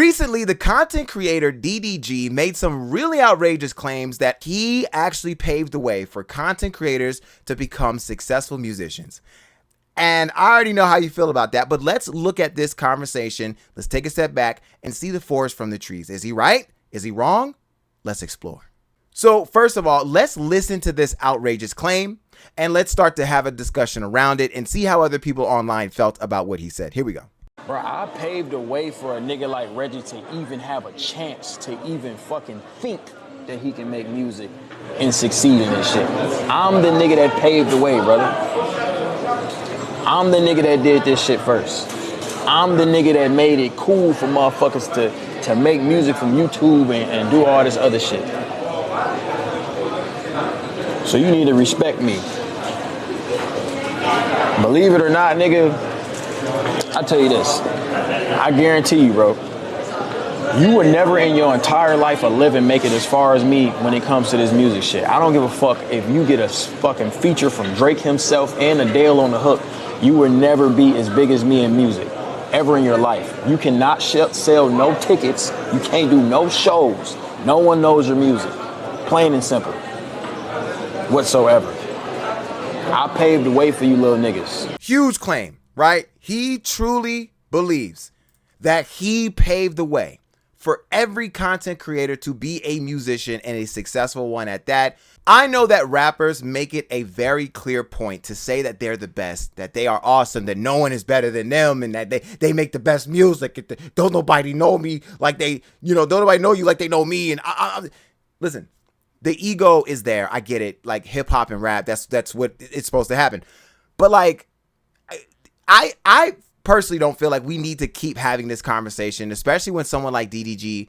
Recently, the content creator DDG made some really outrageous claims that he actually paved the way for content creators to become successful musicians. And I already know how you feel about that, but let's look at this conversation. Let's take a step back and see the forest from the trees. Is he right? Is he wrong? Let's explore. So first of all, let's listen to this outrageous claim and let's start to have a discussion around it and see how other people online felt about what he said. Here we go. Bro, I paved the way for a nigga like Reggie to even have a chance to even fucking think that he can make music and succeed in this shit. I'm the nigga that paved the way, brother. I'm the nigga that did this shit first. I'm the nigga that made it cool for motherfuckers to make music from YouTube and do all this other shit. So you need to respect me. Believe it or not, nigga, I tell you this, I guarantee you, bro, you would never in your entire life of living make it as far as me when it comes to this music shit. I don't give a fuck if you get a fucking feature from Drake himself and Adele on the hook. You will never be as big as me in music, ever in your life. You cannot sell no tickets. You can't do no shows. No one knows your music. Plain and simple. Whatsoever. I paved the way for you little niggas. Huge claim, right? He truly believes that he paved the way for every content creator to be a musician and a successful one at that. I know that rappers make it a very clear point to say that they're the best, that they are awesome, that no one is better than them, and that they make the best music. Don't nobody know me like they, don't nobody know you like they know me. And listen, the ego is there. I get it. Like hip hop and rap, that's what it's supposed to happen. But like, I personally don't feel like we need to keep having this conversation, especially when someone like DDG,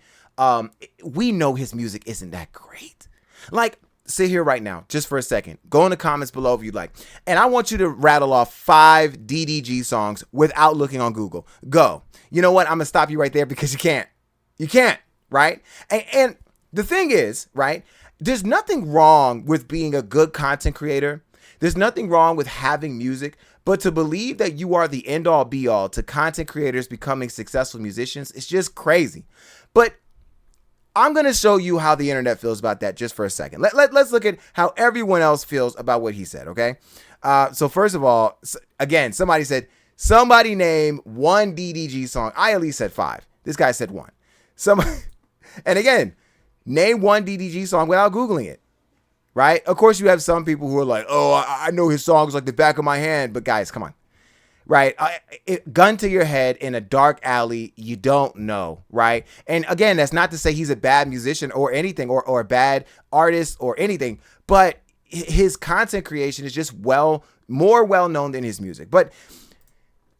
we know his music isn't that great. Like, sit here right now, just for a second. Go in the comments below if you'd like. And I want you to rattle off 5 DDG songs without looking on Google. Go. You know what? I'm going to stop you right there because you can't. You can't, right? And the thing is, right, there's nothing wrong with being a good content creator. There's nothing wrong with having music. But to believe that you are the end-all be-all to content creators becoming successful musicians is just crazy. But I'm going to show you how the internet feels about that just for a second. Let's look at how everyone else feels about what he said, okay? So first of all, again, somebody said, somebody name one DDG song. I at least said 5. This guy said 1. And again, name one DDG song without Googling it. Right? Of course, you have some people who are like, oh, I know his songs like the back of my hand. But guys, come on. Right? Gun to your head in a dark alley, you don't know. Right? And again, that's not to say he's a bad musician or anything or a bad artist or anything. But his content creation is just more well known than his music. But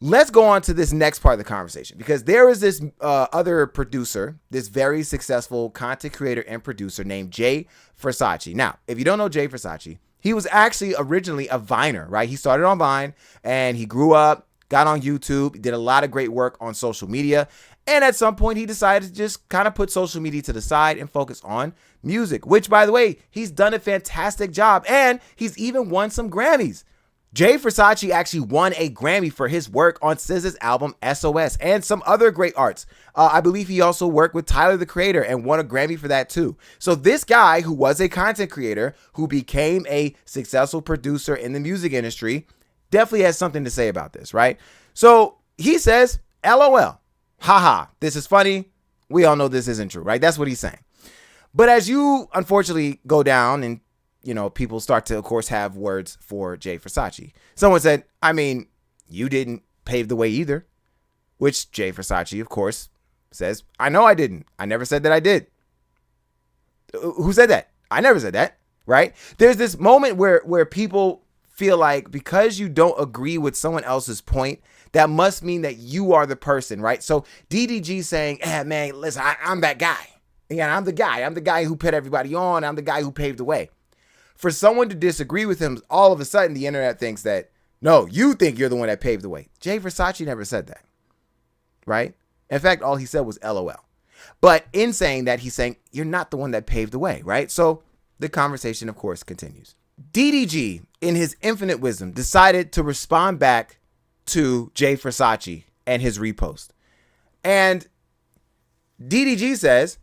let's go on to this next part of the conversation, because there is this other producer, this very successful content creator and producer named Jay Versace. Now, if you don't know Jay Versace, he was actually originally a Viner, right? He started on Vine and he grew up, got on YouTube, did a lot of great work on social media. And at some point he decided to just kind of put social media to the side and focus on music, which, by the way, he's done a fantastic job and he's even won some Grammys. Jay Versace actually won a Grammy for his work on SZA's album SOS and some other great arts. I believe he also worked with Tyler, the Creator, and won a Grammy for that too. So this guy who was a content creator, who became a successful producer in the music industry, definitely has something to say about this, right? So he says, LOL, haha, this is funny. We all know this isn't true, right? That's what he's saying. But as you unfortunately go down and people start to, of course, have words for Jay Versace. Someone said, I mean, you didn't pave the way either, which Jay Versace, of course, says, I know I didn't. I never said that I did. Who said that? I never said that, right? There's this moment where people feel like because you don't agree with someone else's point, that must mean that you are the person, right? So DDG saying, man, listen, I'm that guy. Yeah, I'm the guy. I'm the guy who put everybody on. I'm the guy who paved the way. For someone to disagree with him, all of a sudden the internet thinks that, no, you think you're the one that paved the way. Jay Versace never said that, right? In fact, all he said was LOL. But in saying that, he's saying, you're not the one that paved the way, right? So the conversation, of course, continues. DDG, in his infinite wisdom, decided to respond back to Jay Versace and his repost. And DDG says,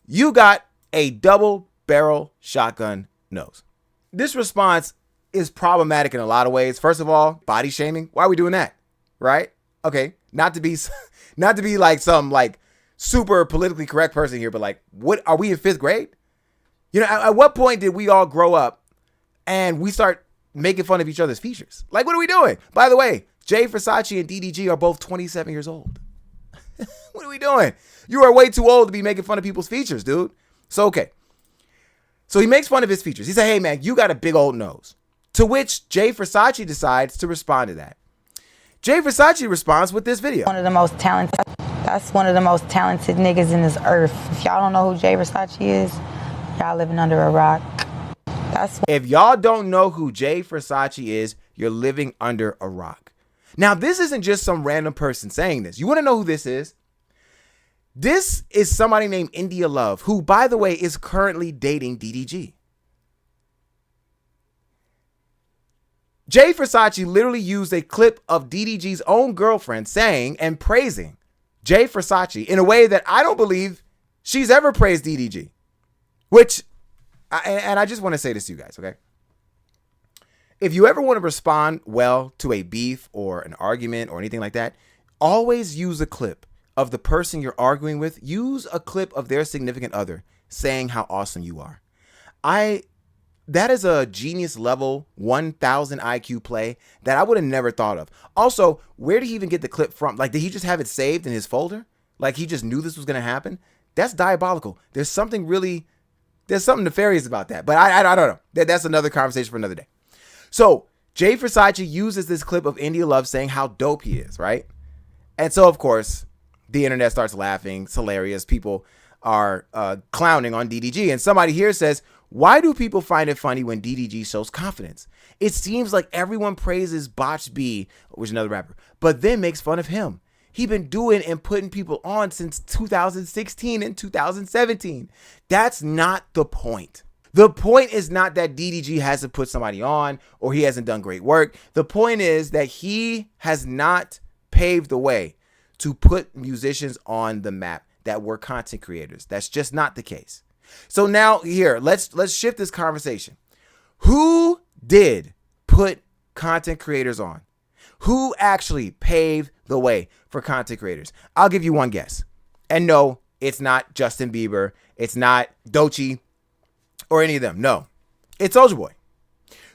you got a double barrel shotgun nose. This response is problematic in a lot of ways. First of all, body shaming. Why are we doing that? Right? Okay. Not to be like some like super politically correct person here, but like, what are we in 5th grade? You know, at what point did we all grow up and we start making fun of each other's features? Like, what are we doing? By the way, Jay Versace and DDG are both 27 years old. What are we doing? You are way too old to be making fun of people's features, dude. So, okay. So he makes fun of his features. He said, hey, man, you got a big old nose. To which Jay Versace decides to respond to that. Jay Versace responds with this video. That's one of the most talented niggas in this earth. If y'all don't know who Jay Versace is, y'all living under a rock. If y'all don't know who Jay Versace is, you're living under a rock. Now, this isn't just some random person saying this. You want to know who this is? This is somebody named India Love, who, by the way, is currently dating DDG. Jay Versace literally used a clip of DDG's own girlfriend saying and praising Jay Versace in a way that I don't believe she's ever praised DDG. Which, and I just want to say this to you guys, okay? If you ever want to respond well to a beef or an argument or anything like that, always use a clip of the person you're arguing with. Use a clip of their significant other saying how awesome you are. That is a genius level 1000 IQ play that I would have never thought of. Also, where did he even get the clip from? Like, did he just have it saved in his folder? Like, he just knew this was going to happen? That's diabolical. There's something nefarious about that. But I don't know. That's another conversation for another day. So, Jay Versace uses this clip of India Love saying how dope he is, right? And so, of course, the internet starts laughing. It's hilarious. People are clowning on DDG. And somebody here says, why do people find it funny when DDG shows confidence? It seems like everyone praises Botch B, which is another rapper, but then makes fun of him. He's been doing and putting people on since 2016 and 2017. That's not the point. The point is not that DDG hasn't put somebody on or he hasn't done great work. The point is that he has not paved the way to put musicians on the map that were content creators. That's just not the case. So now here, let's shift this conversation. Who did put content creators on? Who actually paved the way for content creators? I'll give you one guess. And no, it's not Justin Bieber. It's not Doechii or any of them. No, it's Soulja Boy.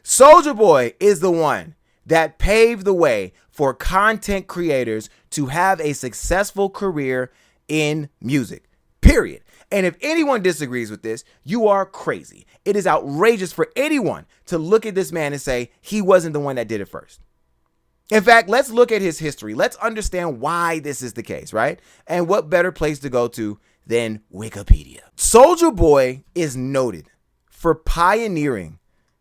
Soulja Boy is the one that paved the way for content creators to have a successful career in music, period. And if anyone disagrees with this, you are crazy. It is outrageous for anyone to look at this man and say he wasn't the one that did it first. In fact, let's look at his history. Let's understand why this is the case, right? And what better place to go to than Wikipedia. Soulja Boy is noted for pioneering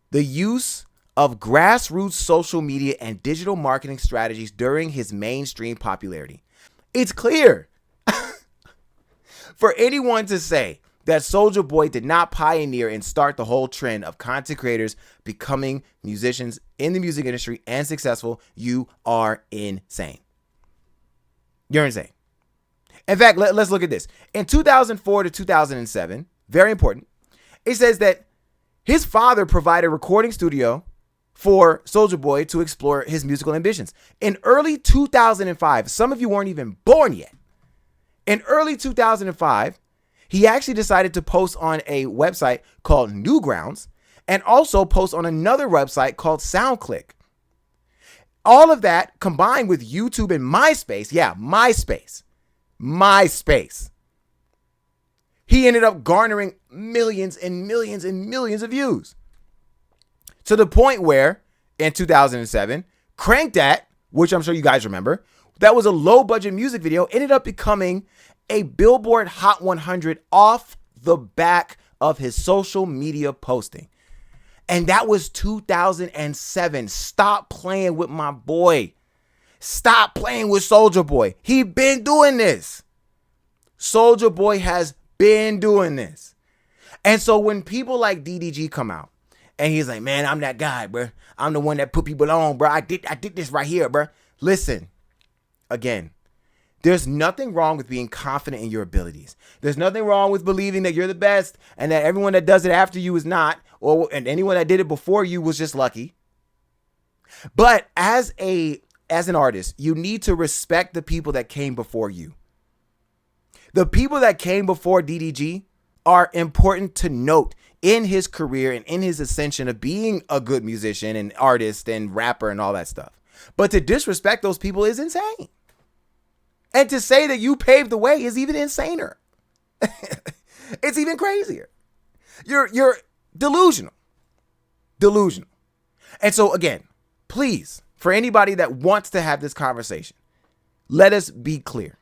the use of grassroots social media and digital marketing strategies during his mainstream popularity. It's clear for anyone to say that Soulja Boy did not pioneer and start the whole trend of content creators becoming musicians in the music industry and successful, you are insane. You're insane. In fact, let's look at this. In 2004 to 2007, very important, it says that his father provided a recording studio for Soulja Boy to explore his musical ambitions. In early 2005, some of you weren't even born yet. In early 2005, he actually decided to post on a website called Newgrounds and also post on another website called SoundClick. All of that combined with YouTube and MySpace. Yeah, MySpace. He ended up garnering millions and millions and millions of views. To the point where in 2007, Crank That, which I'm sure you guys remember, that was a low budget music video, ended up becoming a Billboard Hot 100 off the back of his social media posting. And that was 2007. Stop playing with my boy. Stop playing with Soulja Boy. He been doing this. Soulja Boy has been doing this. And so when people like DDG come out and he's like, man, I'm that guy, bro. I'm the one that put people on, bro. I did this right here, bro. Listen, again, There's nothing wrong with being confident in your abilities. There's nothing wrong with believing that you're the best and that everyone that does it after you is not, and anyone that did it before you was just lucky. But as an artist, you need to respect the people that came before you. The people that came before DDG are important to note in his career and in his ascension of being a good musician and artist and rapper and all that stuff. But to disrespect those people is insane. And to say that you paved the way is even insaner. It's even crazier. You're delusional. Delusional. And so again, please, for anybody that wants to have this conversation, let us be clear.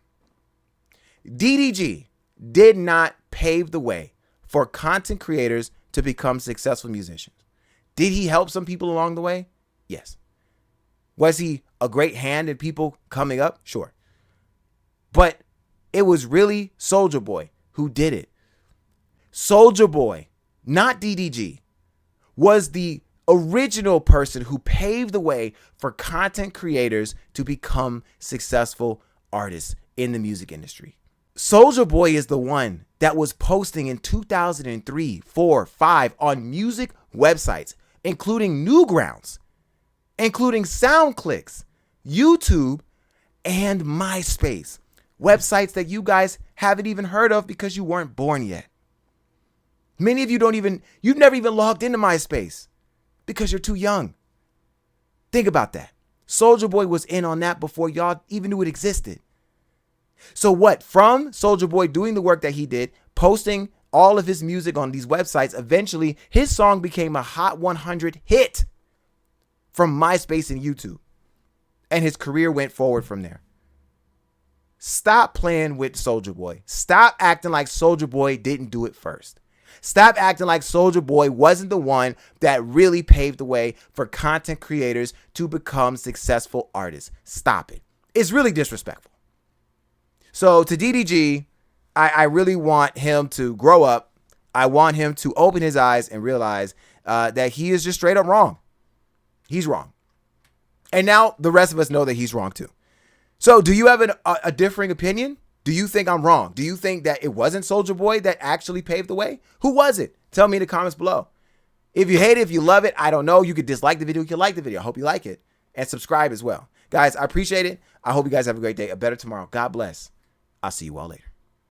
DDG did not pave the way for content creators to become successful musicians. Did he help some people along the way? Yes. Was he a great hand in people coming up? Sure. But it was really Soulja Boy who did it. Soulja Boy, not DDG, was the original person who paved the way for content creators to become successful artists in the music industry. Soulja Boy is the one that was posting in 2003, 4, 5 on music websites, including Newgrounds, including SoundClicks, YouTube, and MySpace. Websites that you guys haven't even heard of because you weren't born yet. Many of you you've never even logged into MySpace because you're too young. Think about that. Soulja Boy was in on that before y'all even knew it existed. So what? From Soulja Boy doing the work that he did, posting all of his music on these websites, eventually his song became a Hot 100 hit from MySpace and YouTube. And his career went forward from there. Stop playing with Soulja Boy. Stop acting like Soulja Boy didn't do it first. Stop acting like Soulja Boy wasn't the one that really paved the way for content creators to become successful artists. Stop it. It's really disrespectful. So to DDG, I really want him to grow up. I want him to open his eyes and realize that he is just straight up wrong. He's wrong. And now the rest of us know that he's wrong too. So do you have a differing opinion? Do you think I'm wrong? Do you think that it wasn't Soulja Boy that actually paved the way? Who was it? Tell me in the comments below. If you hate it, if you love it, I don't know. You could dislike the video. You can like the video. I hope you like it. And subscribe as well. Guys, I appreciate it. I hope you guys have a great day. A better tomorrow. God bless. I'll see you all later.